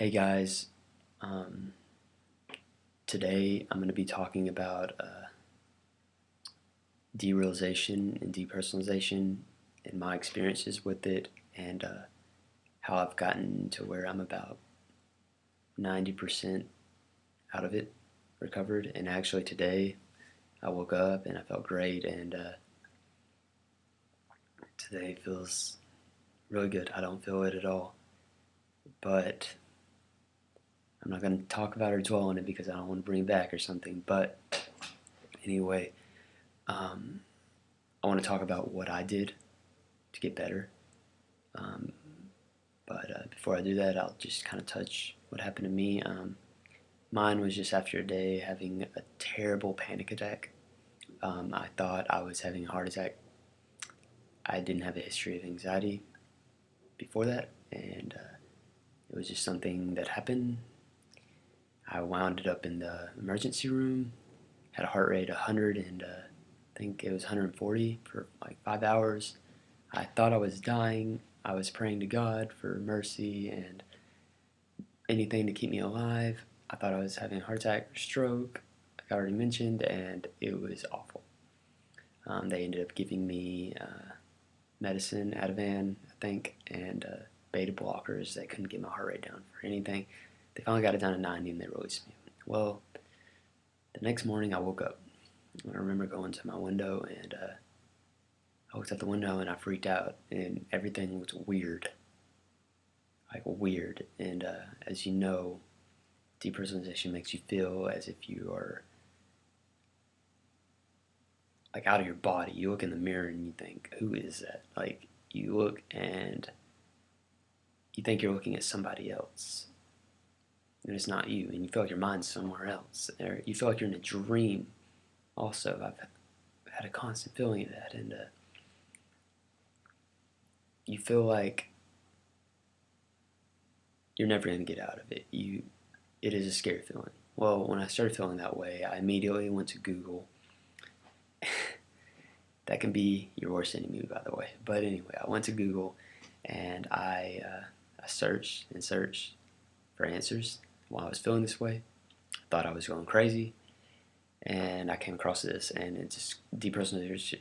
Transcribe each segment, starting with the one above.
Hey guys, um, today I'm going to be talking about derealization and depersonalization and my experiences with it and how I've gotten to where I'm about 90% out of it recovered. And actually today I woke up and I felt great, and today feels really good. I don't feel it at all, but I'm not going to talk about it or dwell on it because I don't want to bring it back or something. But anyway, um, I want to talk about what I did to get better. Um, but before I do that, I'll just kind of touch what happened to me. Mine was just after a day having a terrible panic attack. I thought I was having a heart attack. I didn't have a history of anxiety before that, and it was just something that happened. I wound up in the emergency room, had a heart rate of 100, and I think it was 140 for like 5 hours. I thought I was dying. I was praying to God for mercy and anything to keep me alive. I thought I was having a heart attack or stroke, like I already mentioned, and it was awful. They ended up giving me medicine, Ativan, I think, and beta blockers that couldn't get my heart rate down for anything. They finally got it down to 90 and they released me. Well, the next morning I woke up. I remember going to my window, and I looked out the window and I freaked out, and everything was weird. Like weird. And as you know, depersonalization makes you feel as if you are like out of your body. You look in the mirror and you think, who is that? Like you look and you think you're looking at somebody else, and it's not you, and you feel like your mind's somewhere else. Or you feel like you're in a dream. Also, I've had a constant feeling of that, and you feel like you're never going to get out of it. It is a scary feeling. Well, when I started feeling that way, I immediately went to Google. That can be your worst enemy, by the way. But anyway, I went to Google and I searched and searched for answers while I was feeling this way. I thought I was going crazy, and I came across this, and it's just depersonalization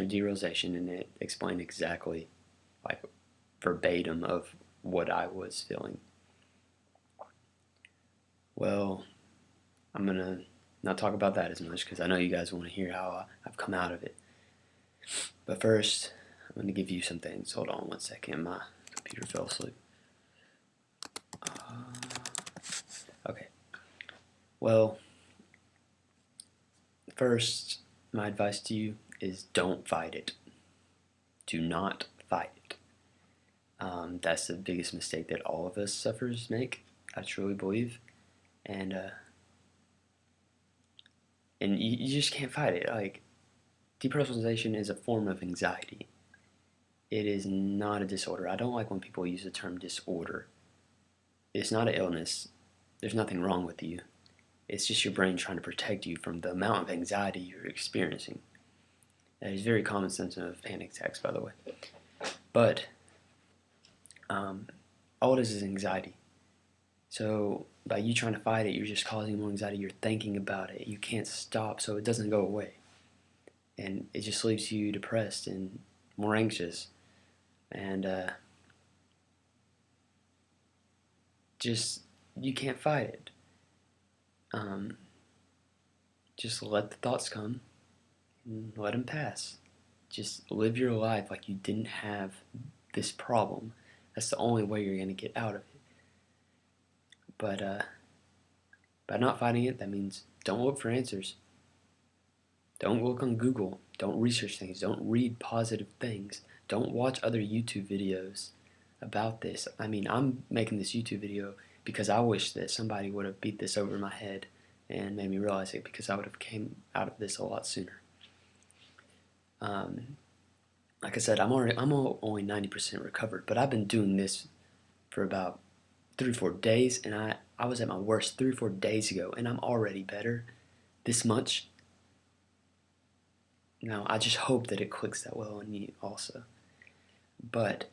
or derealization, and it explained exactly, like verbatim, of what I was feeling. Well, I'm gonna not talk about that as much because I know you guys want to hear how I've come out of it. But first, I'm going to give you some things. Hold on one second. My computer fell asleep. Okay. Well, first, my advice to you is don't fight it. Do not fight it. That's the biggest mistake that all of us sufferers make, I truly believe. And you just can't fight it. Like, depersonalization is a form of anxiety. It is not a disorder. I don't like when people use the term disorder. It's not an illness. There's nothing wrong with you. It's just your brain trying to protect you from the amount of anxiety you're experiencing. That is very common symptom of panic attacks, by the way. But all it is anxiety. So by you trying to fight it, you're just causing more anxiety. You're thinking about it. You can't stop, so it doesn't go away. And it just leaves you depressed and more anxious. And just, you can't fight it. Just let the thoughts come and let them pass. Just live your life like you didn't have this problem. That's the only way you're going to get out of it. But by not fighting it, that means don't look for answers. Don't look on Google. Don't research things. Don't read positive things. Don't watch other YouTube videos about this. I mean, I'm making this YouTube video because I wish that somebody would have beat this over my head and made me realize it, because I would have came out of this a lot sooner. Like I said, I'm only 90% recovered, but I've been doing this for about 3 or 4 days, and I was at my worst 3 or 4 days ago, and I'm already better this much. Now, I just hope that it clicks that well on you also. But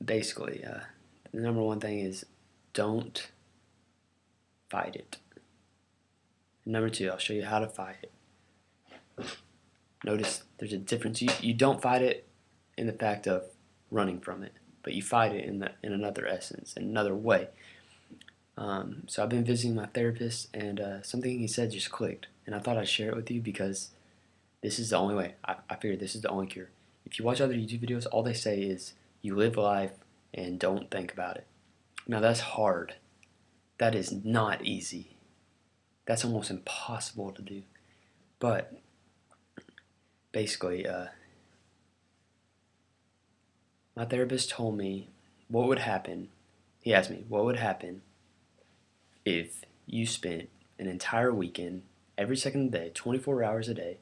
basically, the number one thing is don't fight it. Number 2, I'll show you how to fight it. Notice there's a difference. You don't fight it in the fact of running from it, but you fight it in another essence, in another way. So I've been visiting my therapist, and something he said just clicked, and I thought I'd share it with you because this is the only way. I figured this is the only cure. If you watch other YouTube videos, all they say is you live life and don't think about it. Now that's hard. That is not easy. That's almost impossible to do. But basically, my therapist told me what would happen. He asked me what would happen if you spent an entire weekend, every second of the day, 24 hours a day,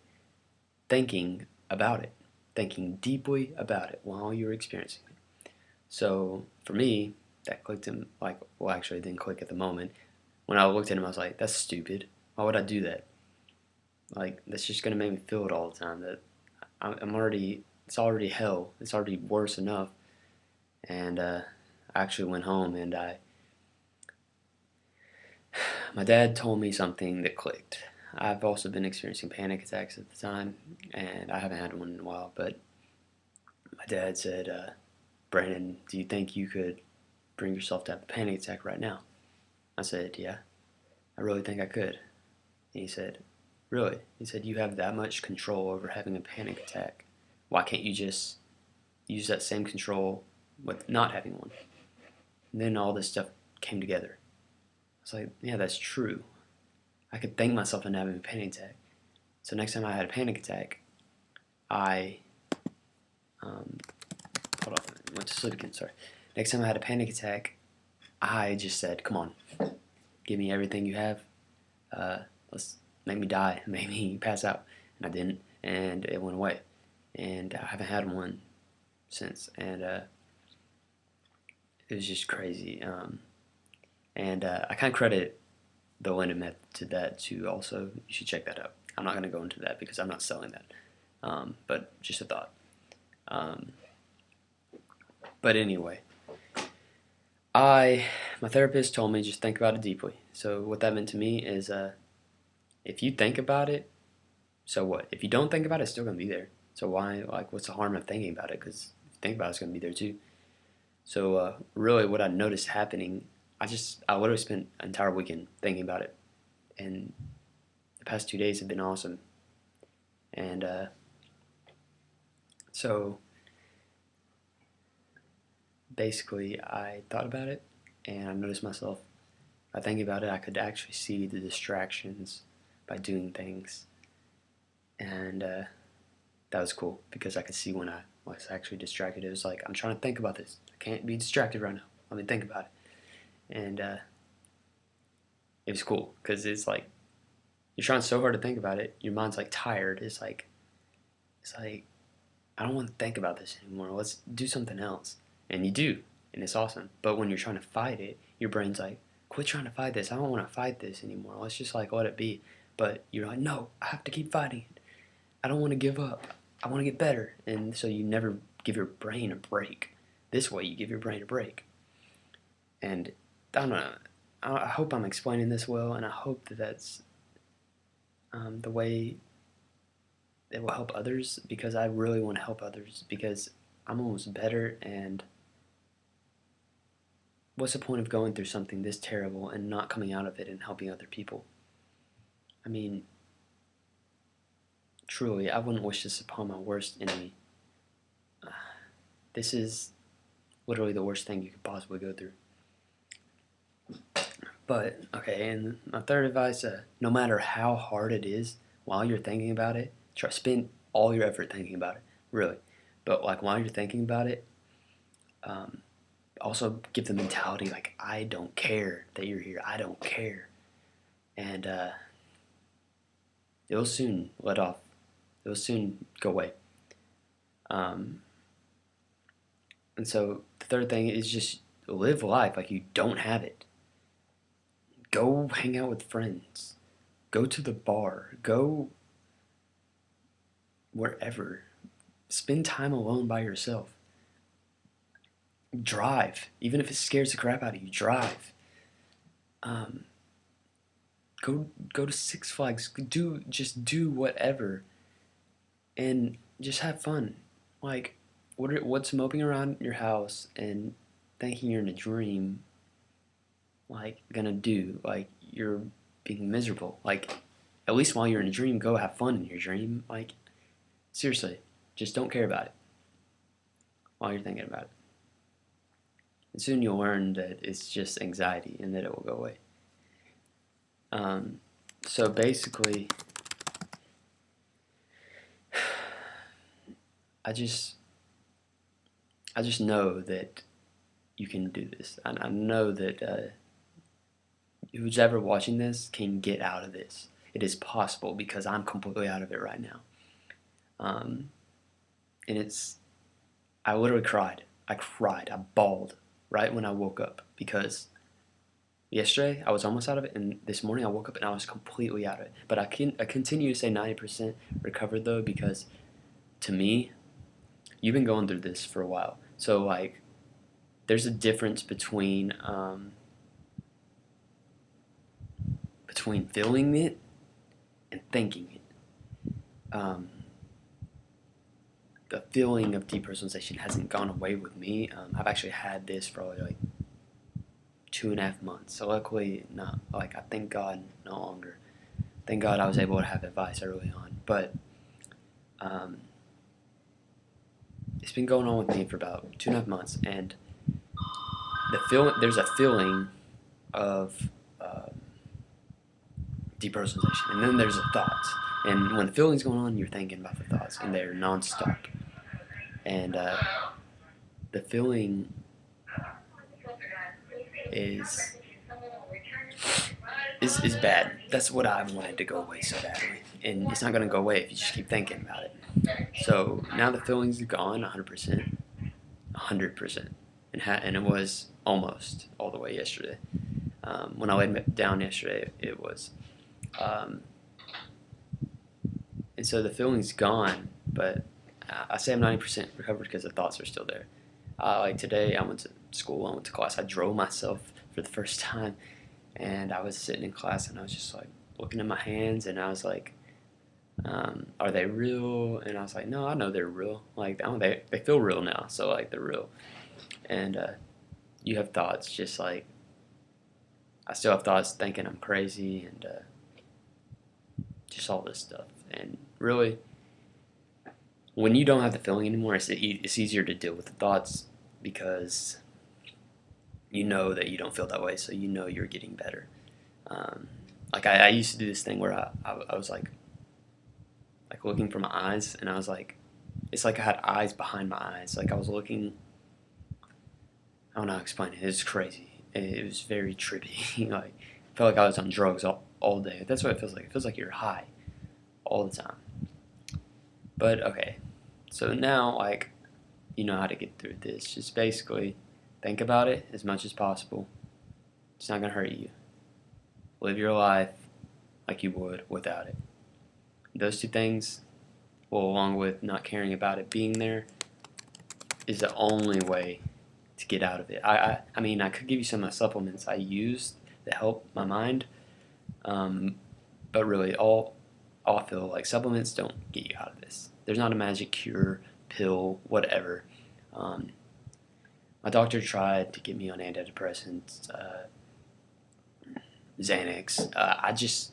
thinking about it, thinking deeply about it while you were experiencing it. So for me, that clicked him actually it didn't click at the moment. When I looked at him, I was like, that's stupid. Why would I do that? Like, that's just gonna make me feel it all the time. That it's already hell. It's already worse enough. And I actually went home and my dad told me something that clicked. I've also been experiencing panic attacks at the time, and I haven't had one in a while, but my dad said, Brandon, do you think you could bring yourself to have a panic attack right now? I said, yeah, I really think I could. And he said, really? He said, you have that much control over having a panic attack. Why can't you just use that same control with not having one? And then all this stuff came together. I was like, yeah, that's true. I could thank myself into having a panic attack. So next time I had a panic attack, I hold on, I went to sleep again, sorry. Next time I had a panic attack, I just said, come on, give me everything you have. Let's make me die, make me pass out. And I didn't, and it went away. And I haven't had one since. And it was just crazy. And I kind of credit the Linden method to that too. Also, you should check that out. I'm not going to go into that because I'm not selling that, but just a thought. But anyway, my therapist told me just think about it deeply. So what that meant to me is, if you think about it, so what? If you don't think about it, it's still going to be there. So why? Like, what's the harm of thinking about it? Because if you think about it, it's going to be there too. So really, what I noticed happening, I literally spent an entire weekend thinking about it, and the past 2 days have been awesome. And so basically, I thought about it, and I noticed myself, by thinking about it, I could actually see the distractions by doing things, and that was cool because I could see when I was actually distracted. It was like, I'm trying to think about this. I can't be distracted right now. Let me think about it. And it was cool because it's like you're trying so hard to think about it. Your mind's like tired. It's like I don't want to think about this anymore. Let's do something else. And you do, and it's awesome. But when you're trying to fight it, your brain's like, quit trying to fight this. I don't want to fight this anymore. Let's just like let it be. But you're like, no, I have to keep fighting it. I don't want to give up. I want to get better. And so you never give your brain a break. This way you give your brain a break. And I don't know. I hope I'm explaining this well, and I hope that that's the way it will help others, because I really want to help others, because I'm almost better, and what's the point of going through something this terrible and not coming out of it and helping other people? I mean, truly, I wouldn't wish this upon my worst enemy. This is literally the worst thing you could possibly go through. But, okay, and my third advice, no matter how hard it is, while you're thinking about it, spend all your effort thinking about it, really. But, like, while you're thinking about it, also give the mentality, like, I don't care that you're here. I don't care. And it'll soon let off. It'll soon go away. And so the third thing is just live life like you don't have it. Go hang out with friends. Go to the bar. Go wherever. Spend time alone by yourself. Drive. Even if it scares the crap out of you, drive. Um, go to Six Flags. Just do whatever, and just have fun. Like, what's moping around your house and thinking you're in a dream, like, gonna do? Like, you're being miserable. Like, at least while you're in a dream, go have fun in your dream. Like, seriously, just don't care about it while you're thinking about it. And soon you'll learn that it's just anxiety and that it will go away. So basically, I just know that you can do this. I know that who's ever watching this can get out of this. It is possible because I'm completely out of it right now. Um, and I literally cried. I bawled right when I woke up because yesterday I was almost out of it, and this morning I woke up and I was completely out of it. But I continue to say 90% recovered though, because to me, you've been going through this for a while. So like, there's a difference between feeling it and thinking it. The feeling of depersonalization hasn't gone away with me. I've actually had this for probably like 2.5 months. So luckily, not like I thank God no longer. Thank God I was able to have advice early on. But it's been going on with me for about 2.5 months, and there's a feeling of depersonalization, and then there's the thoughts. And when the feeling's going on, you're thinking about the thoughts, and they're nonstop. And the feeling is bad. That's what I wanted to go away so badly, and it's not going to go away if you just keep thinking about it. So now the feeling's gone 100%, 100%, and it was almost all the way yesterday. When I laid down yesterday, it was. And so the feeling's gone, but I say I'm 90% recovered because the thoughts are still there. Like today, I went to school, I went to class, I drove myself for the first time, and I was sitting in class and I was just like looking at my hands, and I was like, are they real? And I was like, no, I know they're real. Like, they feel real now, so like they're real. And you have thoughts, just like I still have thoughts thinking I'm crazy and just all this stuff. And really, when you don't have the feeling anymore, it's easier to deal with the thoughts because you know that you don't feel that way, so you know you're getting better. Like I used to do this thing where I was like looking for my eyes, and I was like, it's like I had eyes behind my eyes. Like I was looking, I don't know how to explain it. It was crazy. It was very trippy. Like I felt like I was on drugs all day. That's what it feels like. It feels like you're high all the time. But okay, so now like you know how to get through this. Just basically think about it as much as possible. It's not gonna hurt you. Live your life like you would without it. Those two things, well, along with not caring about it being there, is the only way to get out of it. I mean, I could give you some of the supplements I use that help my mind, but really, all I feel like supplements don't get you out of this. There's not a magic cure, pill, whatever. My doctor tried to get me on antidepressants, Xanax.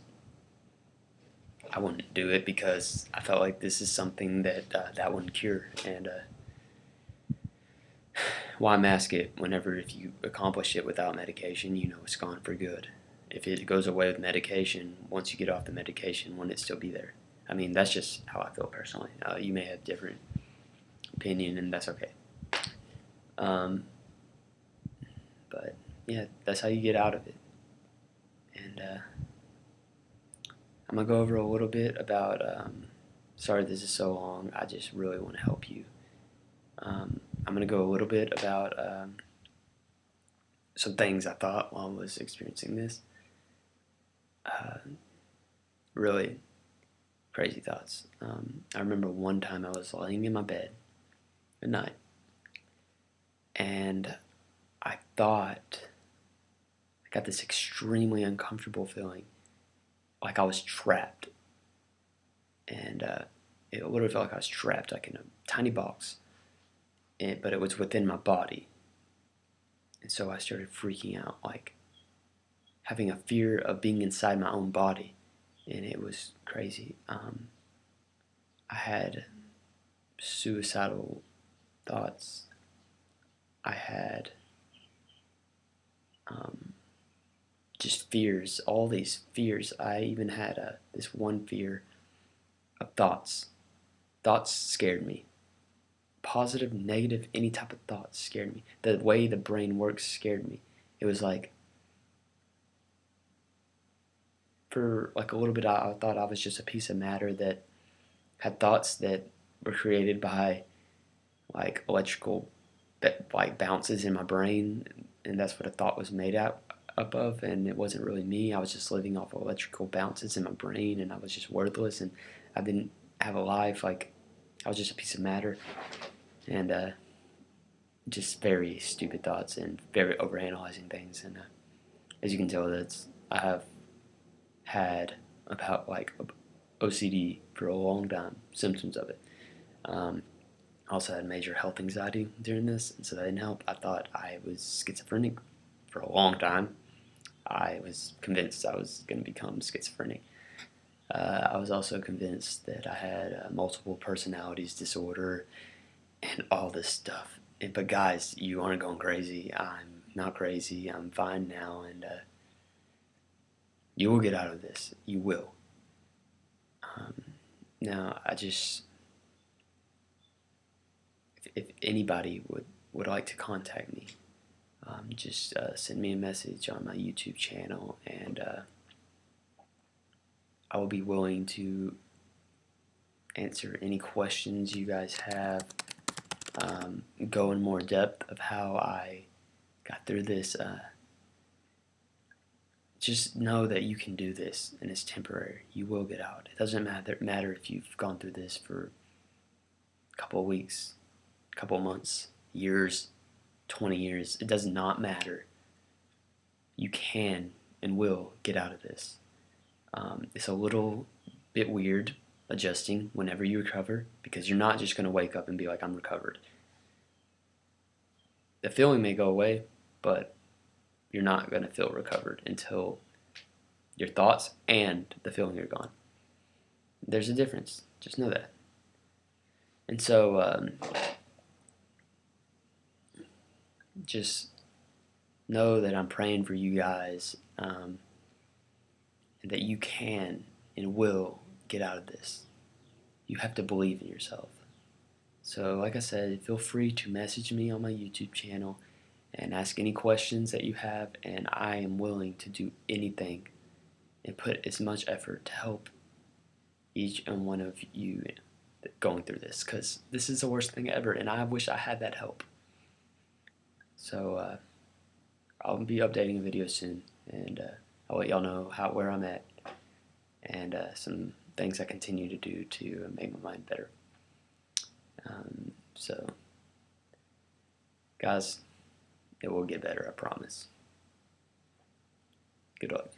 I wouldn't do it because I felt like this is something that that wouldn't cure. And why mask it whenever if you accomplish it without medication, you know it's gone for good. If it goes away with medication, once you get off the medication, won't it still be there? I mean, that's just how I feel personally. You may have different opinion, and that's okay. But yeah, that's how you get out of it. And I'm gonna go over a little bit about. Sorry, this is so long. I just really want to help you. I'm gonna go a little bit about some things I thought while I was experiencing this. Really crazy thoughts. I remember one time I was laying in my bed at night, and I thought got this extremely uncomfortable feeling, like I was trapped. And it literally felt like I was trapped, like in a tiny box. But it was within my body. And so I started freaking out, like having a fear of being inside my own body. And it was crazy. I had suicidal thoughts. I had just fears, all these fears. I even had this one fear of thoughts. Thoughts scared me. Positive, negative, any type of thoughts scared me. The way the brain works scared me. It was like, for like a little bit, I thought I was just a piece of matter that had thoughts that were created by like electrical like bounces in my brain, and that's what a thought was made out up of, and it wasn't really me. I was just living off of electrical bounces in my brain, and I was just worthless, and I didn't have a life. Like, I was just a piece of matter, and just very stupid thoughts and very overanalyzing things. And as you can tell, I have had about like OCD for a long time, symptoms of it. I also had major health anxiety during this, and so that didn't help. I thought I was schizophrenic for a long time. I was convinced I was going to become schizophrenic. I was also convinced that I had multiple personalities disorder and all this stuff. But guys, you aren't going crazy. I'm not crazy. I'm fine now, and you will get out of this. You will. Now, if anybody would like to contact me, just send me a message on my YouTube channel, and I will be willing to answer any questions you guys have, go in more depth of how I got through this. Just know that you can do this, and it's temporary. You will get out. It doesn't matter if you've gone through this for a couple of weeks, a couple of months, years, 20 years. It does not matter. You can and will get out of this. It's a little bit weird adjusting whenever you recover, because you're not just going to wake up and be like, I'm recovered. The feeling may go away, but you're not going to feel recovered until your thoughts and the feeling are gone. There's a difference. Just know that. And so just know that I'm praying for you guys, and that you can and will get out of this. You have to believe in yourself. So like I said, feel free to message me on my YouTube channel and ask any questions that you have, and I am willing to do anything and put as much effort to help each and one of you going through this, because this is the worst thing ever, and I wish I had that help. So I'll be updating a video soon, and I'll let y'all know where I'm at, and some things I continue to do to make my mind better. So guys, it will get better, I promise. Good luck.